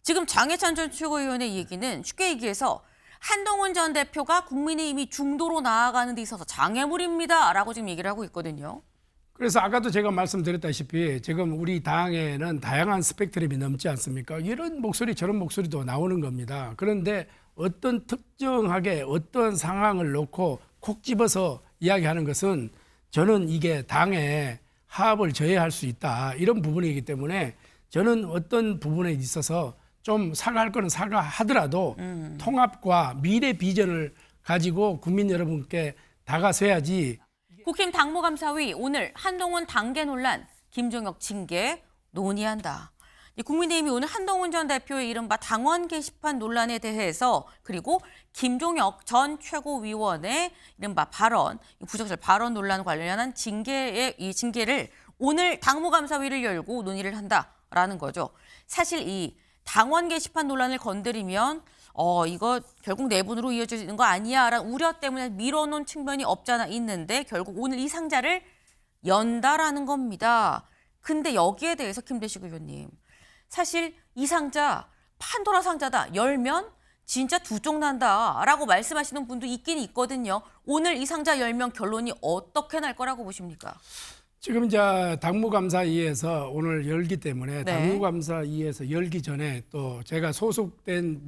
지금 장해찬 전 최고위원의 얘기는 쉽게 얘기해서 한동훈 전 대표가 국민의힘이 중도로 나아가는 데 있어서 장애물입니다라고 지금 얘기를 하고 있거든요. 그래서 아까도 제가 말씀드렸다시피 지금 우리 당에는 다양한 스펙트럼이 넘지 않습니까? 이런 목소리 저런 목소리도 나오는 겁니다. 그런데 어떤 특정하게 어떤 상황을 놓고 콕 집어서 이야기하는 것은 저는 이게 당의 화합을 저해할 수 있다. 이런 부분이기 때문에 저는 어떤 부분에 있어서 좀 사과할 거는 사과하더라도 통합과 미래 비전을 가지고 국민 여러분께 다가서야지. 국힘 당무감사위 오늘 한동훈 당계 논란, 김종혁 징계 논의한다. 국민의힘이 오늘 한동훈 전 대표의 이른바 당원 게시판 논란에 대해서 그리고 김종혁 전 최고위원의 이른바 발언, 부적절 발언 논란 관련한 징계를 오늘 당무감사위를 열고 논의를 한다라는 거죠. 사실 이 당원 게시판 논란을 건드리면 이거 결국 내분으로 이어지는 거 아니야 라는 우려 때문에 밀어놓은 측면이 없잖아 있는데 결국 오늘 이 상자를 연다라는 겁니다. 근데 여기에 대해서 김대식 의원님, 사실 이 상자 판도라 상자다. 열면 진짜 두 쪽 난다라고 말씀하시는 분도 있긴 있거든요. 오늘 이 상자 열면 결론이 어떻게 날 거라고 보십니까? 지금 이제 당무감사위에서 오늘 열기 때문에 당무감사위에서 열기 전에 또 제가 소속된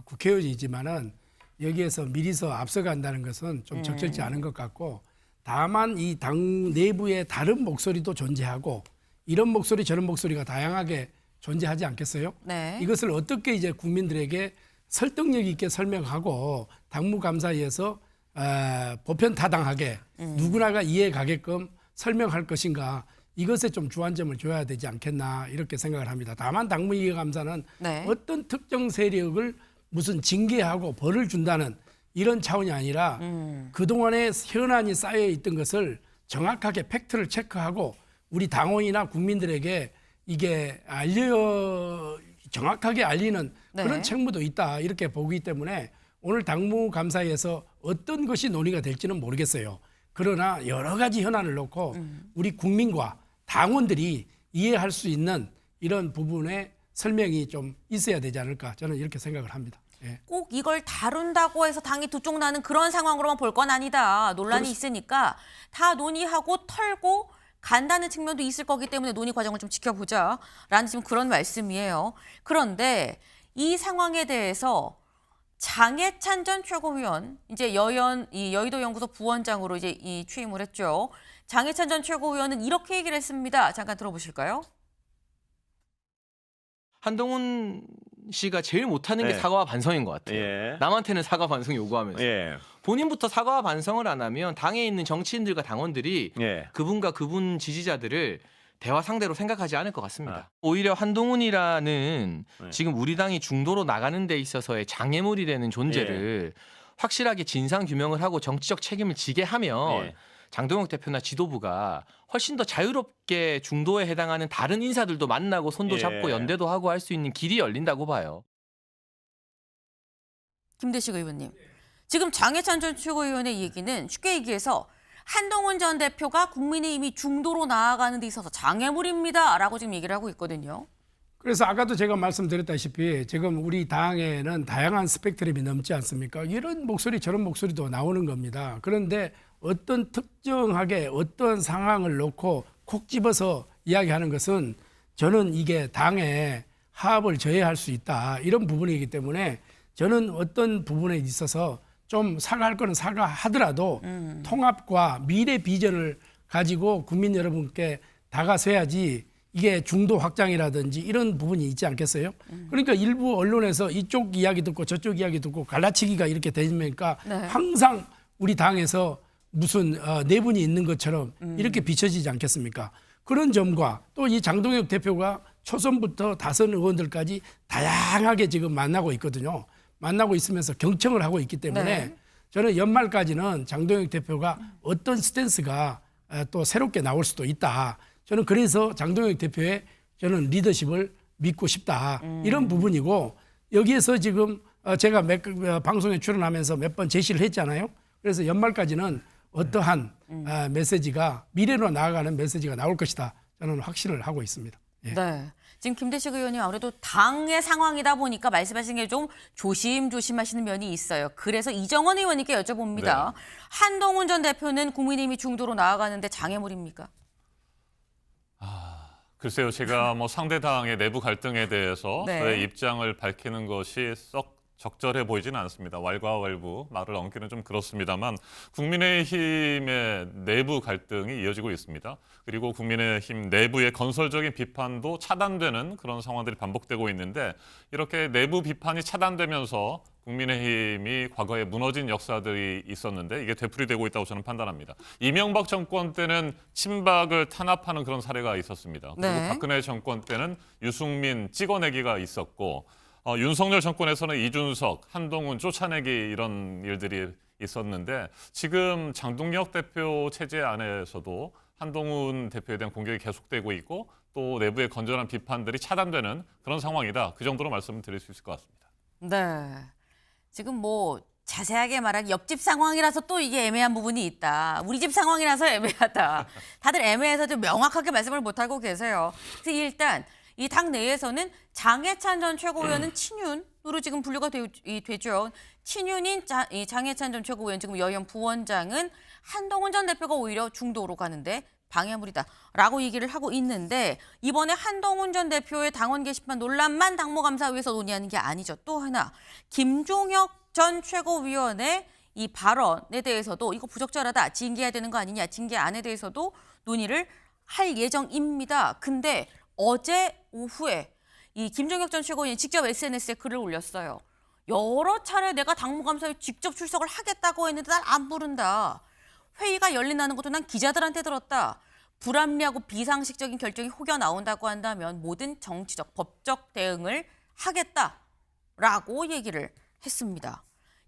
국회의원이지만은 여기에서 미리서 앞서간다는 것은 좀 적절치 않은 것 같고, 다만 이 당 내부에 다른 목소리도 존재하고 이런 목소리 저런 목소리가 다양하게 존재하지 않겠어요? 네. 이것을 어떻게 이제 국민들에게 설득력 있게 설명하고 당무감사위에서 보편타당하게 누구나가 이해해 가게끔 설명할 것인가, 이것에 좀 주안점을 줘야 되지 않겠나 이렇게 생각을 합니다. 다만 당무이해감사는 어떤 특정 세력을 무슨 징계하고 벌을 준다는 이런 차원이 아니라 그동안에 현안이 쌓여 있던 것을 정확하게 팩트를 체크하고 우리 당원이나 국민들에게 이게 정확하게 알리는 그런 책무도 있다 이렇게 보기 때문에 오늘 당무감사에서 어떤 것이 논의가 될지는 모르겠어요. 그러나 여러 가지 현안을 놓고 우리 국민과 당원들이 이해할 수 있는 이런 부분에 설명이 좀 있어야 되지 않을까, 저는 이렇게 생각을 합니다. 예. 꼭 이걸 다룬다고 해서 당이 두 쪽 나는 그런 상황으로만 볼 건 아니다. 논란이 있으니까 다 논의하고 털고 간다는 측면도 있을 거기 때문에 논의 과정을 좀 지켜보자라는 지금 그런 말씀이에요. 그런데 이 상황에 대해서 장해찬 전 최고위원, 이제 여의도 연구소 부원장으로 이제 취임을 했죠. 장해찬 전 최고위원은 이렇게 얘기를 했습니다. 잠깐 들어보실까요? 한동훈 씨가 제일 못하는 게 사과와 반성인 것 같아요. 남한테는 사과 반성 요구하면서 본인부터 사과와 반성을 안 하면 당에 있는 정치인들과 당원들이 그분과 그분 지지자들을 대화 상대로 생각하지 않을 것 같습니다. 오히려 한동훈이라는 지금 우리 당이 중도로 나가는 데 있어서의 장애물이 되는 존재를 확실하게 진상 규명을 하고 정치적 책임을 지게 하면 장동혁 대표나 지도부가 훨씬 더 자유롭게 중도에 해당하는 다른 인사들도 만나고 손도 잡고 연대도 하고 할 수 있는 길이 열린다고 봐요. 김대식 의원님, 지금 장해찬 전 최고위원의 얘기는 쉽게 얘기해서 한동훈 전 대표가 국민의힘이 중도로 나아가는 데 있어서 장애물입니다라고 지금 얘기를 하고 있거든요. 그래서 아까도 제가 말씀드렸다시피 지금 우리 당에는 다양한 스펙트럼이 넘지 않습니까? 이런 목소리 저런 목소리도 나오는 겁니다. 그런데 어떤 특정하게 어떤 상황을 놓고 콕 집어서 이야기하는 것은 저는 이게 당의 화합을 저해할 수 있다. 이런 부분이기 때문에 저는 어떤 부분에 있어서 좀 사과할 거는 사과하더라도 통합과 미래 비전을 가지고 국민 여러분께 다가서야지 이게 중도 확장이라든지 이런 부분이 있지 않겠어요? 그러니까 일부 언론에서 이쪽 이야기 듣고 저쪽 이야기 듣고 갈라치기가 이렇게 되니까 항상 우리 당에서 무슨 내분이 있는 것처럼 이렇게 비춰지지 않겠습니까? 그런 점과 또 이 장동혁 대표가 초선부터 다선 의원들까지 다양하게 지금 만나고 있거든요. 만나고 있으면서 경청을 하고 있기 때문에 저는 연말까지는 장동혁 대표가 어떤 스탠스가 또 새롭게 나올 수도 있다. 저는 그래서 장동혁 대표의 저는 리더십을 믿고 싶다. 이런 부분이고, 여기에서 지금 제가 방송에 출연하면서 몇 번 제시를 했잖아요. 그래서 연말까지는 어떠한 메시지가 미래로 나아가는 메시지가 나올 것이다. 저는 확신을 하고 있습니다. 네. 지금 김대식 의원님 아무래도 당의 상황이다 보니까 말씀하신 게 좀 조심조심하시는 면이 있어요. 그래서 이정원 의원님께 여쭤봅니다. 네. 한동훈 전 대표는 국민의힘이 중도로 나아가는데 장애물입니까? 글쎄요, 제가 뭐 상대 당의 내부 갈등에 대해서 네. 저의 입장을 밝히는 것이 썩 적절해 보이지는 않습니다. 왈가왈부 말을 얹기는 좀 그렇습니다만 국민의힘의 내부 갈등이 이어지고 있습니다. 그리고 국민의힘 내부의 건설적인 비판도 차단되는 그런 상황들이 반복되고 있는데 이렇게 내부 비판이 차단되면서 국민의힘이 과거에 무너진 역사들이 있었는데 이게 되풀이되고 있다고 저는 판단합니다. 이명박 정권 때는 친박을 탄압하는 그런 사례가 있었습니다. 그리고 네. 박근혜 정권 때는 유승민 찍어내기가 있었고 윤석열 정권에서는 이준석, 한동훈 쫓아내기 이런 일들이 있었는데 지금 장동혁 대표 체제 안에서도 한동훈 대표에 대한 공격이 계속되고 있고 또 내부의 건전한 비판들이 차단되는 그런 상황이다. 그 정도로 말씀을 드릴 수 있을 것 같습니다. 네. 지금 뭐 자세하게 말하기 옆집 상황이라서 또 이게 애매한 부분이 있다. 우리 집 상황이라서 애매하다. 다들 애매해서 좀 명확하게 말씀을 못하고 계세요. 그래서 일단 이 당 내에서는 장해찬 전 최고위원은 친윤으로 지금 분류가 되죠. 친윤인 이 장해찬 전 최고위원 지금 여연 부원장은 한동훈 전 대표가 오히려 중도로 가는데 방해물이다라고 얘기를 하고 있는데 이번에 한동훈 전 대표의 당원 게시판 논란만 당무감사위에서 논의하는 게 아니죠. 또 하나 김종혁 전 최고위원의 이 발언에 대해서도 이거 부적절하다, 징계해야 되는 거 아니냐, 징계 안에 대해서도 논의를 할 예정입니다. 근데 어제 오후에 이 김종혁 전 최고위원이 직접 SNS에 글을 올렸어요. 여러 차례 내가 당무감사에 직접 출석을 하겠다고 했는데 날 안 부른다. 회의가 열린다는 것도 난 기자들한테 들었다. 불합리하고 비상식적인 결정이 혹여 나온다고 한다면 모든 정치적, 법적 대응을 하겠다라고 얘기를 했습니다.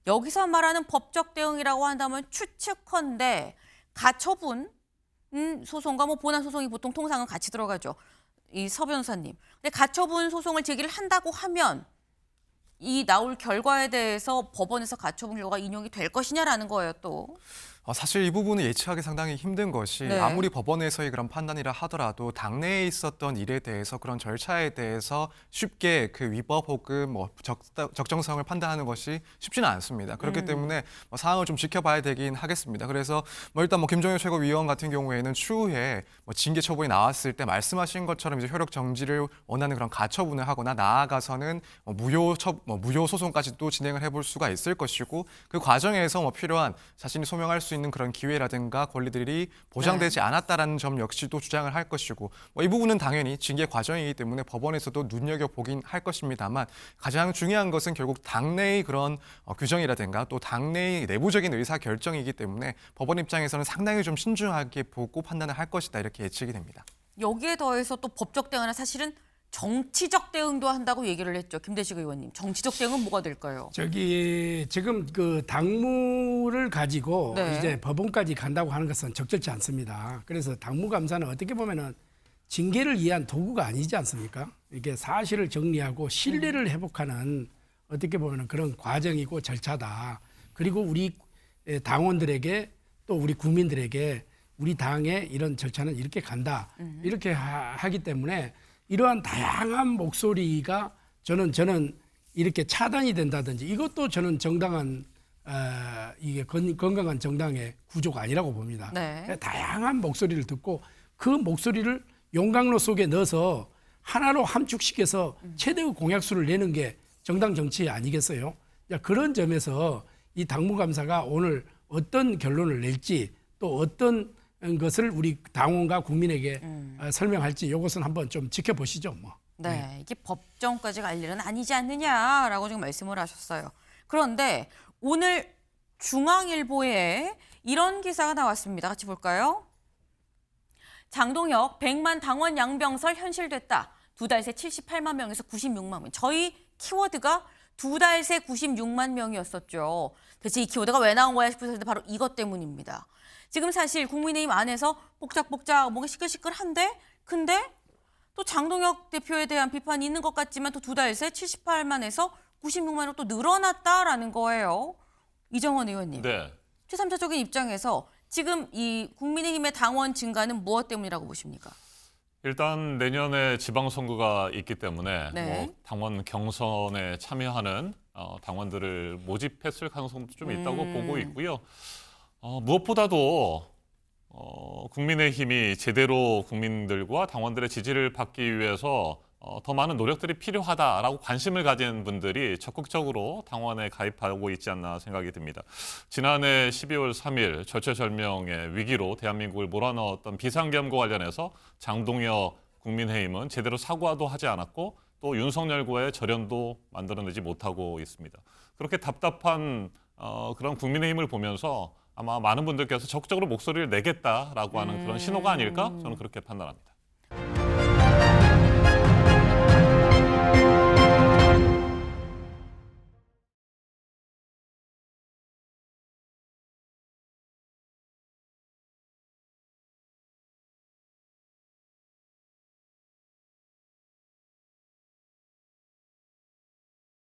여기서 말하는 법적 대응이라고 한다면 추측컨대 가처분 소송과 뭐 본안 소송이 보통 통상은 같이 들어가죠. 이 서 변호사님. 근데 가처분 소송을 제기를 한다고 하면 이 나올 결과에 대해서 법원에서 가처분 결과가 인용이 될 것이냐라는 거예요, 또. 사실 이 부분은 예측하기 상당히 힘든 것이 네. 아무리 법원에서의 그런 판단이라 하더라도 당내에 있었던 일에 대해서 그런 절차에 대해서 쉽게 그 위법 혹은 뭐 적정성을 판단하는 것이 쉽지는 않습니다. 그렇기 때문에 상황을 좀 지켜봐야 되긴 하겠습니다. 그래서 일단 김종혁 최고위원 같은 경우에는 추후에 징계 처분이 나왔을 때 말씀하신 것처럼 이제 효력 정지를 원하는 그런 가처분을 하거나 나아가서는 무효 소송까지도 진행을 해볼 수가 있을 것이고 그 과정에서 필요한 자신이 소명할 수 있는 그런 기회라든가 권리들이 보장되지 않았다라는 점 역시도 주장을 할 것이고 이 부분은 당연히 징계 과정이기 때문에 법원에서도 눈여겨보긴 할 것입니다만 가장 중요한 것은 결국 당내의 그런 규정이라든가 또 당내의 내부적인 의사 결정이기 때문에 법원 입장에서는 상당히 좀 신중하게 보고 판단을 할 것이다 이렇게 예측이 됩니다. 여기에 더해서 또 법적 대응은 사실은 정치적 대응도 한다고 얘기를 했죠. 김대식 의원님. 정치적 대응은 뭐가 될까요? 지금 그 당무를 가지고 네. 이제 법원까지 간다고 하는 것은 적절치 않습니다. 그래서 당무감사는 어떻게 보면은 징계를 위한 도구가 아니지 않습니까? 이게 사실을 정리하고 신뢰를 회복하는 어떻게 보면은 그런 과정이고 절차다. 그리고 우리 당원들에게 또 우리 국민들에게 우리 당의 이런 절차는 이렇게 간다. 이렇게 하기 때문에 이러한 다양한 목소리가 저는 이렇게 차단이 된다든지 이것도 저는 정당한 이게 건강한 정당의 구조가 아니라고 봅니다. 네. 다양한 목소리를 듣고 그 목소리를 용광로 속에 넣어서 하나로 함축시켜서 최대의 공약수를 내는 게 정당 정치 아니겠어요? 그런 점에서 이 당무감사가 오늘 어떤 결론을 낼지 또 어떤 것을 우리 당원과 국민에게 설명할지 이것은 한번 좀 지켜보시죠. 네, 이게 법정까지 갈 일은 아니지 않느냐라고 지금 말씀을 하셨어요. 그런데 오늘 중앙일보에 이런 기사가 나왔습니다. 같이 볼까요? 장동혁 100만 당원 양병설 현실됐다. 2달 새 78만 명에서 96만 명. 저희 키워드가 2달 새 96만 명이었었죠. 대체 이 키워드가 왜 나온 거야 싶으셨는데 바로 이것 때문입니다. 지금 사실 국민의힘 안에서 복작복작 뭔가 시끌시끌한데 근데 또 장동혁 대표에 대한 비판이 있는 것 같지만 또 2달 새 78만에서 96만으로 또 늘어났다라는 거예요. 이정원 의원님. 네. 제3자적인 입장에서 지금 이 국민의힘의 당원 증가는 무엇 때문이라고 보십니까? 일단 내년에 지방선거가 있기 때문에 네. 뭐 당원 경선에 참여하는 당원들을 모집했을 가능성도 좀 있다고 보고 있고요. 무엇보다도 국민의힘이 제대로 국민들과 당원들의 지지를 받기 위해서 더 많은 노력들이 필요하다라고 관심을 가진 분들이 적극적으로 당원에 가입하고 있지 않나 생각이 듭니다. 지난해 12월 3일 절체절명의 위기로 대한민국을 몰아넣었던 비상계엄과 관련해서 장동혁 국민의힘은 제대로 사과도 하지 않았고 또 윤석열과의 절연도 만들어내지 못하고 있습니다. 그렇게 답답한 그런 국민의힘을 보면서 아마 많은 분들께서 적극적으로 목소리를 내겠다라고 하는 그런 신호가 아닐까 저는 그렇게 판단합니다.